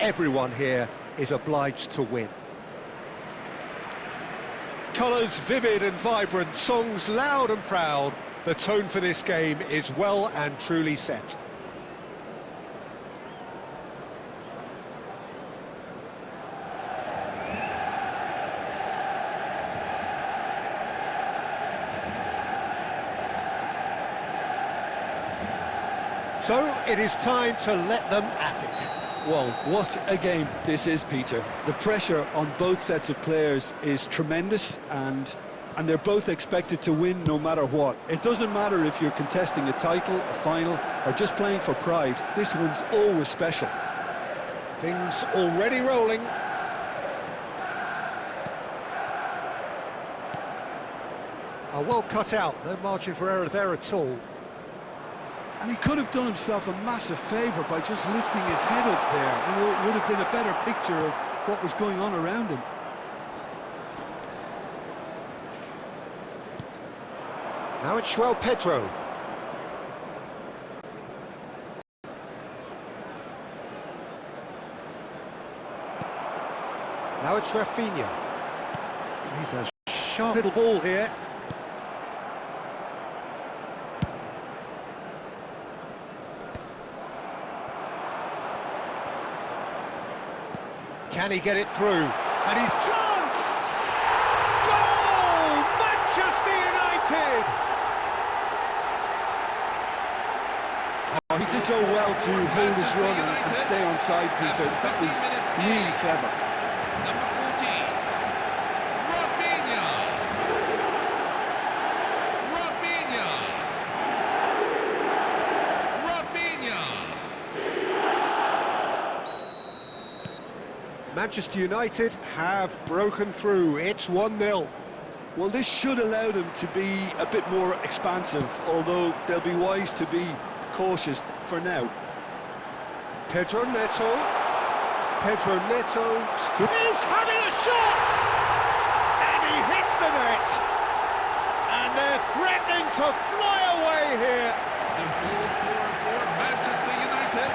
everyone here is obliged to win. Colours vivid and vibrant, songs loud and proud. The tone for this game is well and truly set. So it is time to let them at it. Well, what a game this is, Peter. The pressure on both sets of players is tremendous, and they're both expected to win no matter what. It doesn't matter if you're contesting a title, a final, or just playing for pride. This one's always special. Things already rolling. Well cut out, no margin for error there at all. And he could have done himself a massive favour by just lifting his head up there. You know, it would have been a better picture of what was going on around him. Now it's João Pedro. Now it's Rafinha. He's a sharp little ball here. Can he get it through? And his chance! Goal! Manchester United! Oh, he did so well to hold his run and stay on side, Peter. That was really clever. Number 14, Rafinha. Manchester United have broken through. It's 1-0. Well, this should allow them to be a bit more expansive, although they'll be wise to be cautious for now. Pedro Neto. Pedro Neto is having a shot! And he hits the net! And they're threatening to fly away here! The goal scorer for Manchester United.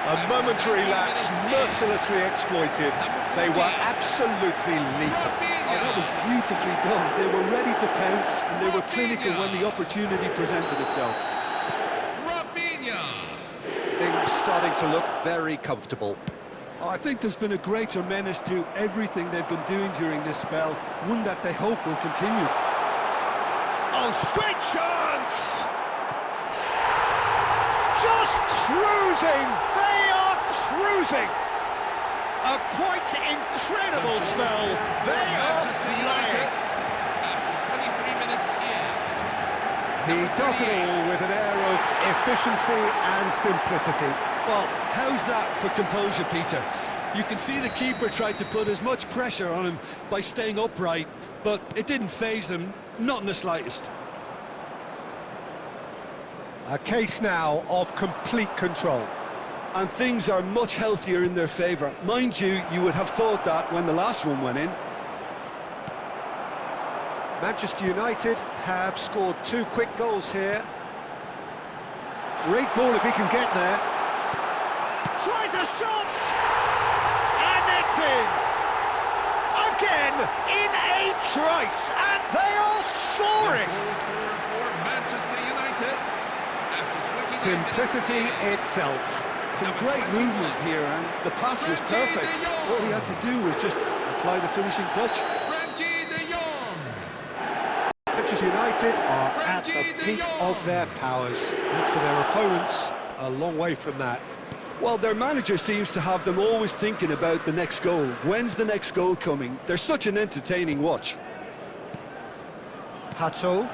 A momentary lapse, mercilessly exploited. They were absolutely lethal. Oh, that was beautifully done. They were ready to pounce, and they were clinical when the opportunity presented itself. Rafinha. Things starting to look very comfortable. Oh, I think there's been a greater menace to everything they've been doing during this spell, one that they hope will continue. Oh, great chance! Just cruising! They are cruising! A quite incredible spell. They are flying. After 23 minutes in. He does it all with an air of efficiency and simplicity. Well, how's that for composure, Peter? You can see the keeper tried to put as much pressure on him by staying upright, but it didn't faze him, not in the slightest. A case now of complete control. And things are much healthier in their favour. Mind you, you would have thought that when the last one went in. Manchester United have scored 2 quick goals here. Great ball if he can get there. Tries a shot! And it's in! Again, in a trice, and they are soaring! The goal scorer for Manchester United. After 29 Simplicity minutes itself. Some great movement here, and the pass was perfect. All he had to do was just apply the finishing touch. Frenkie de Jong. Manchester United are at the peak of their powers. As for their opponents, a long way from that. Well, their manager seems to have them always thinking about the next goal. When's the next goal coming? They're such an entertaining watch. Hato.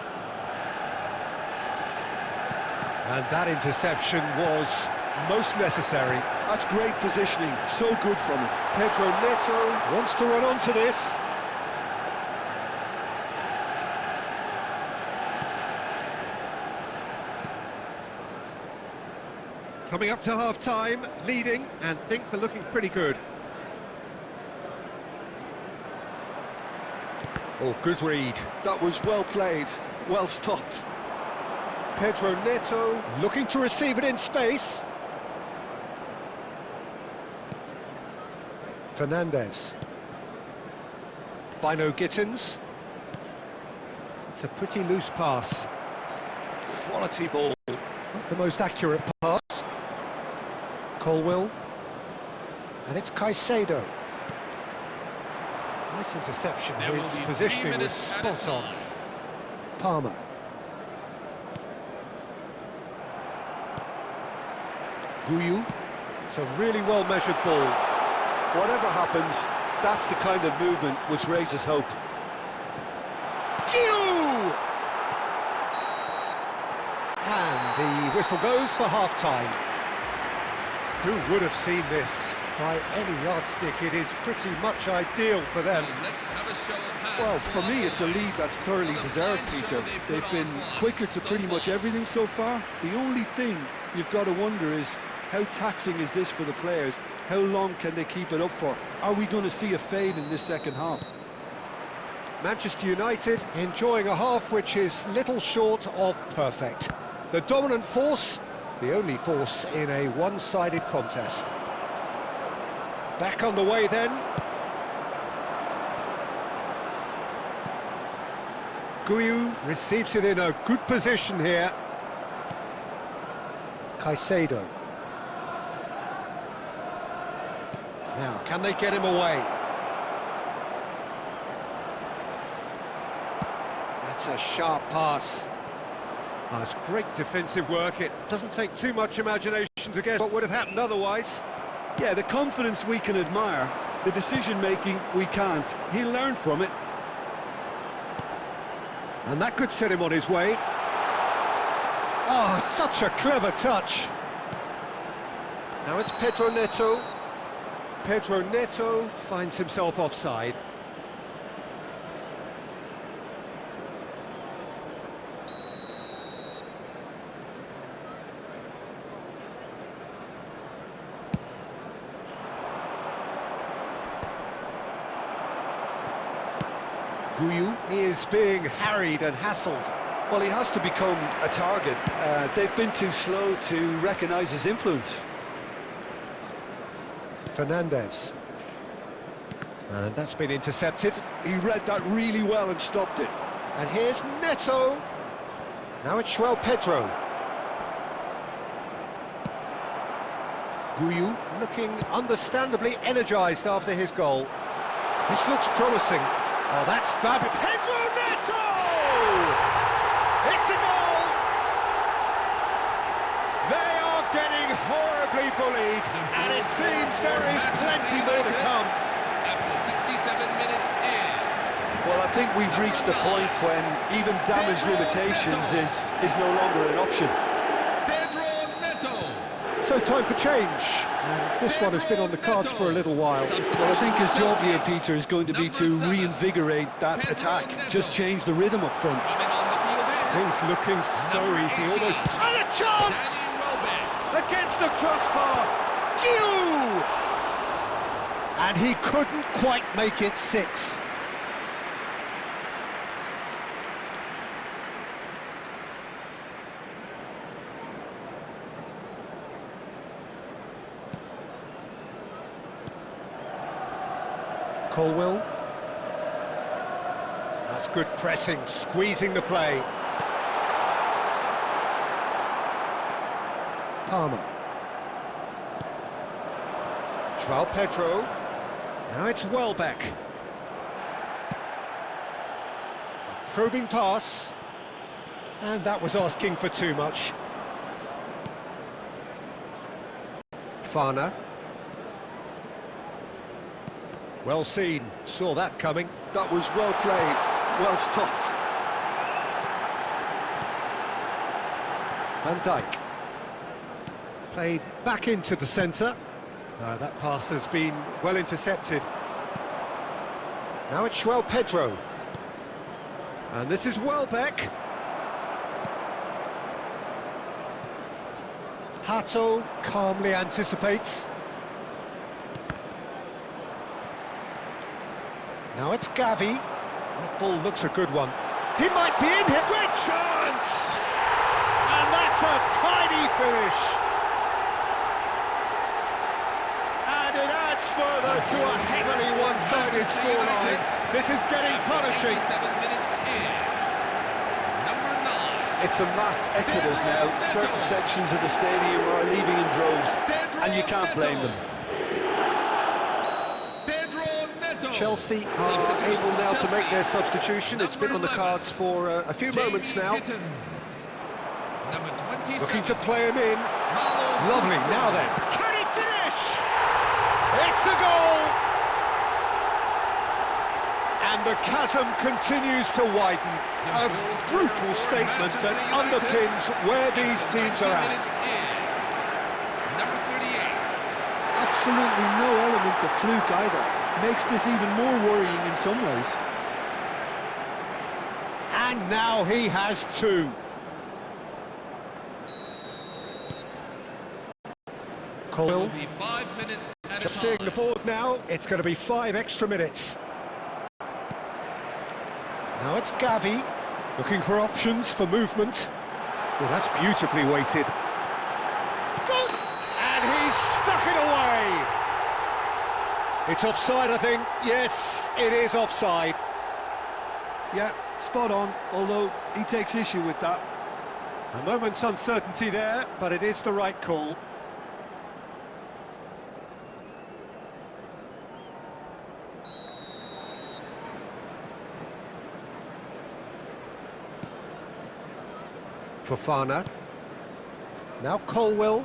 And that interception was most necessary. That's great positioning, so good from him. Pedro Neto wants to run onto this. Coming up to half-time, leading, and things are looking pretty good. Oh, good read. That was well played, well stopped. Pedro Neto looking to receive it in space. Fernandez. Bino Gittins. It's a pretty loose pass. Quality ball. Not the most accurate pass. Colwill. And it's Caicedo. Nice interception. There will His be 3 positioning was minutes at a spot on. time. Palmer. Guyu. It's a really well-measured ball. Whatever happens, that's the kind of movement which raises hope. Guyu! And the whistle goes for half-time. Who would have seen this? By any yardstick, it is pretty much ideal for them. So let's have a show of hands. Well, for me, it's a lead that's thoroughly deserved, Peter. They've been quicker to pretty much everything so far. The only thing you've got to wonder is, how taxing is this for the players? How long can they keep it up for? Are we going to see a fade in this second half? Manchester United enjoying a half which is little short of perfect. The dominant force, the only force in a one-sided contest. Back on the way then. Guyu receives it in a good position here. Caicedo. Now, can they get him away? That's a sharp pass. Oh, it's great defensive work. It doesn't take too much imagination to guess what would have happened otherwise. Yeah, the confidence we can admire, the decision-making we can't. He'll learn from it. And that could set him on his way. Oh, such a clever touch. Now it's Pedro Neto. Pedro Neto finds himself offside. Guyu is being harried and hassled. Well, he has to become a target. They've been too slow to recognise his influence. Fernandez. And that's been intercepted. He read that really well and stopped it. And here's Neto. Now it's João Pedro. Guyu looking understandably energised after his goal. This looks promising. Oh, that's fabulous. Pedro Neto! It's a goal! They are getting horribly bullied, and it seems there is plenty more to come. After 67 minutes in. Well, I think we've reached the point when even damage limitations is no longer an option. Pedro Neto. So time for change, and this one has been on the cards for a little while. Well, I think his job here, Peter, is going to be to reinvigorate that attack. Just change the rhythm up front. Coming on the field is Things looking so easy, almost. And a chance! Danny Welbeck. Against the crossbar, Guyu! And he couldn't quite make it 6. Colwill. That's good pressing, squeezing the play. Palmer. João Pedro. Now it's Welbeck. A probing pass. And that was asking for too much. Fana. Well seen, saw that coming. That was well played, well stopped. Van Dijk. Played back into the centre. No, that pass has been well intercepted. Now it's João Pedro. And this is Welbeck. Hato calmly anticipates. Now it's Gavi. That ball looks a good one. He might be in here. Great chance! And that's a tidy finish. And it adds further to a heavily one-sided scoreline. This is getting punishing. 7 minutes is number 9. It's a mass exodus now. Certain sections of the stadium are leaving in droves, and you can't blame them. Pedro Neto. Chelsea are able now to make their substitution. It's been on the cards for a few moments now. Number 27. Looking to play him in. Lovely, now then. Can he finish? It's a goal! And the chasm continues to widen. A brutal statement that underpins where these teams are at. Number 38. Absolutely no element of fluke either. Makes this even more worrying in some ways. And now he has 2. Will be 5 minutes at a Just seeing the time. board now, it's going to be 5 extra minutes. Now it's Gavi, looking for options for movement. Well, that's beautifully weighted. Good! And he's stuck it away! It's offside, I think. Yes, it is offside. Yeah, spot on, although he takes issue with that. A moment's uncertainty there, but it is the right call. Fofana. Now Colwill.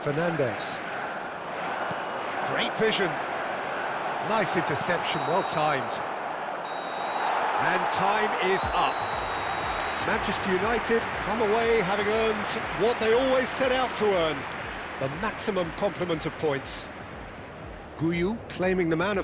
Fernandes. Great vision. Nice interception, well timed. And time is up. Manchester United come away having earned what they always set out to earn, the maximum complement of points. Guyu claiming the man of